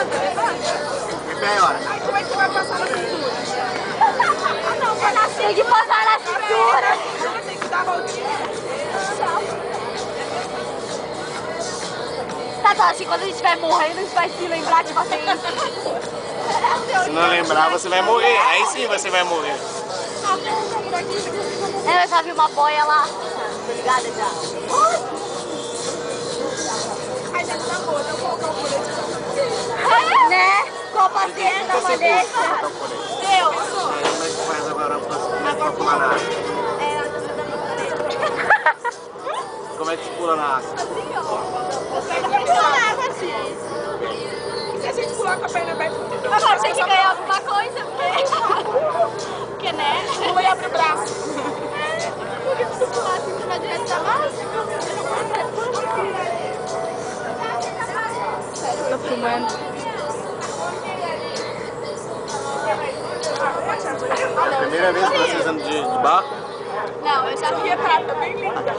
Em pé, hora. Aí como é que você vai passar na cintura? Tem que passar na cintura. Tem que dar a voltinha. Tatoshi, quando a gente estiver morrendo, a gente vai se lembrar de vocês. Se não lembrar, você vai morrer. Aí sim você vai morrer. Eu já vi uma boia lá. Tô ligada já. Aí já tá boa, então colocar o colete. Né? Copa cedo, não deixa. Deu. Aí como é que faz agora pra pular na água? Como é que se pula na água? Se a gente pular com a perna aberta, Agora tem que ganhar alguma coisa, porque né? pula e abre o braço. Porque se pular assim, você vai direto da base. Tô filmando. Primeira vez que vocês andam de barco? Não, eu já vi E a prata bem linda.